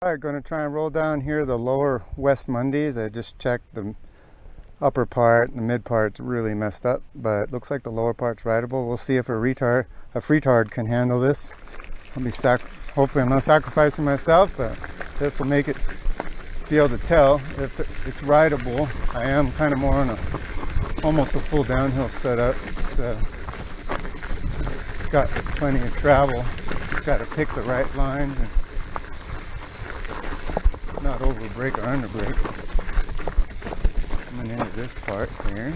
Alright, going to try and roll down here the lower West Mundys. I just checked the upper part. The mid part's really messed up, but it looks like the lower part's rideable. We'll see if a freetard can handle this. Hopefully I'm not sacrificing myself, but this will make it be able to tell if it's rideable. I am kind of more on almost a full downhill setup. So got plenty of travel. Just got to pick the right lines and not over brake or under brake. Coming into this part here,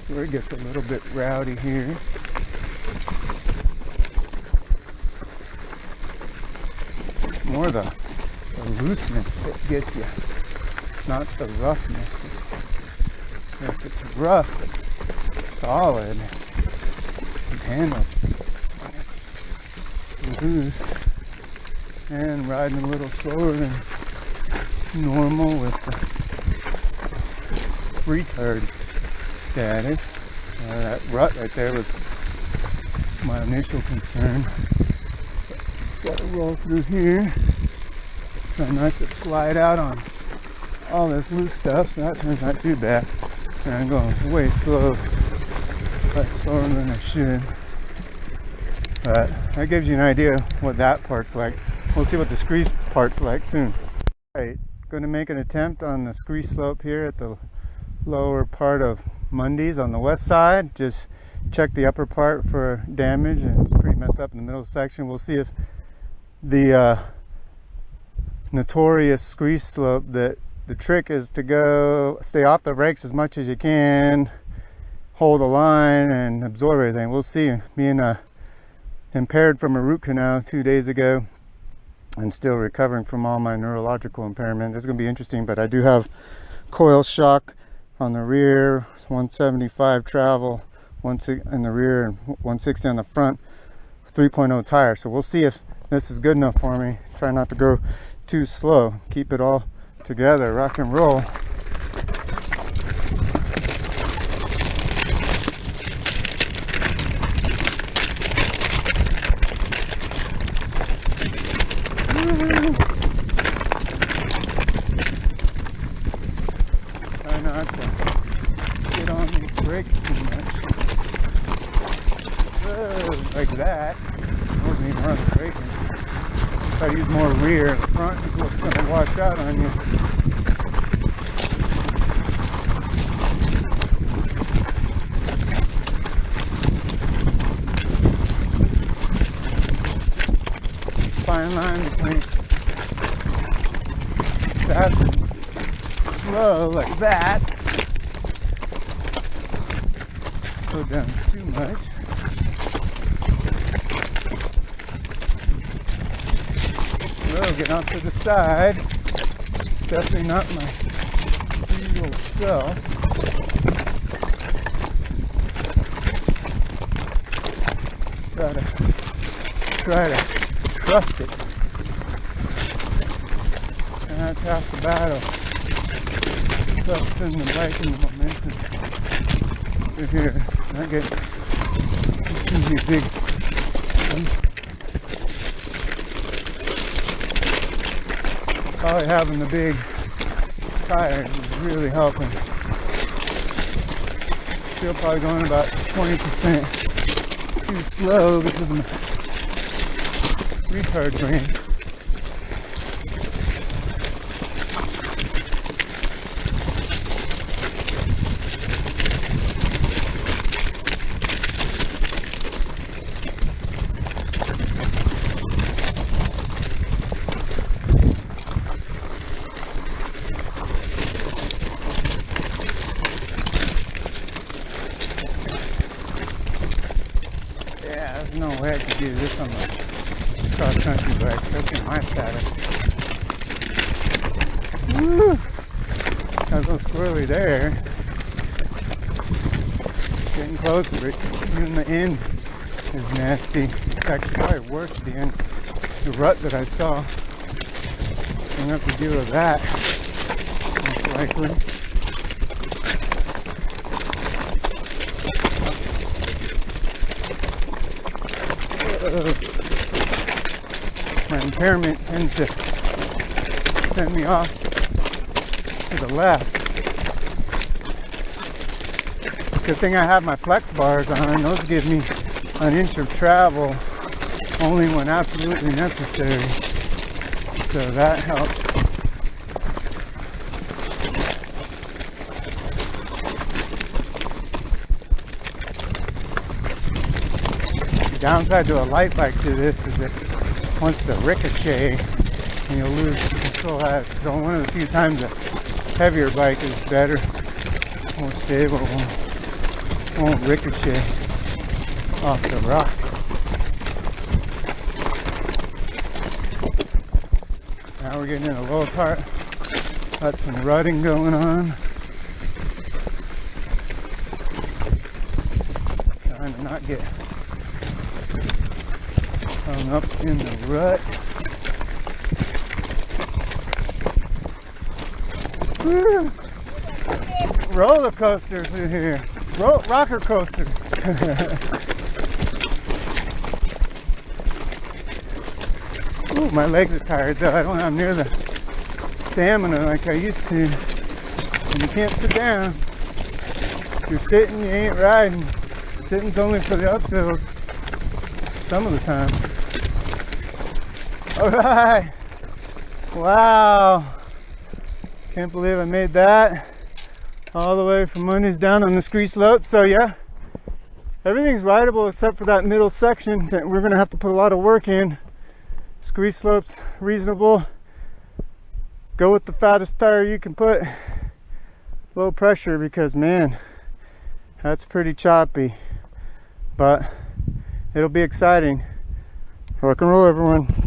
where it gets a little bit rowdy here. It's more the looseness that gets you, not the roughness. If it's rough, it's solid. You handle it. When it's loose and riding a little slower than normal with the retard status. So that rut right there was my initial concern. Just got to roll through here. Try not to slide out on all this loose stuff, so that turns out too bad. And I'm going way slow, like slower than I should. But that gives you an idea what that part's like. We'll see what the scree part's like soon. Alright, going to make an attempt on the scree slope here at the lower part of Mundys on the west side. Just check the upper part for damage, and it's pretty messed up in the middle section. We'll see if the notorious scree slope, that the trick is to stay off the brakes as much as you can, hold a line and absorb everything. We'll see. Being impaired from a root canal 2 days ago and still recovering from all my neurological impairment, it's going to be interesting. But I do have coil shock on the rear, 175 travel, 160 in the rear and 160 on the front, 3.0 tire. So we'll see if this is good enough for me. Try not to go too slow. Keep it all together. Rock and roll. Try not to get on the brakes too much. Like that. I wasn't even running braking. Try to use more rear. The front is what's going to wash out on you. Fine line between fast and slow, like that. Go down too much. Get off to the side. Definitely not my usual self. Try to trust it. And that's half the battle. Trusting the bike and the momentum. Over here. I get these big ones. Probably having the big tires is really helping. Still probably going about 20% too slow because of my retard brain. There's no way I could do this on a cross-country bike, especially my status. Woo! Got a little squirrely there. Getting closer, but even the end is nasty. It's actually probably worse at the end. The rut that I saw. I'm going to have to deal with that, most likely. My impairment tends to send me off to the left. Good thing I have my flex bars on. Those give me an inch of travel only when absolutely necessary. So that helps. The downside to a light bike to this is it wants to ricochet and you'll lose control of it. So one of the few times a heavier bike is better, more stable, won't ricochet off the rocks. Now we're getting in the lower part. Got some rutting going on. Trying to not get hung up in the rut. Woo. Roller coaster through here. Rocker coaster. Ooh, my legs are tired though. I don't have near the stamina like I used to. And you can't sit down. If you're sitting, you ain't riding. Sitting's only for the uphills. Some of the time. Alright. Wow. Can't believe I made that. All the way from Mundys down on the scree slope. So yeah, everything's rideable except for that middle section that we're gonna have to put a lot of work in. Scree slope's reasonable. Go with the fattest tire you can put. Low pressure because man, that's pretty choppy. But it'll be exciting. Rock and roll, everyone.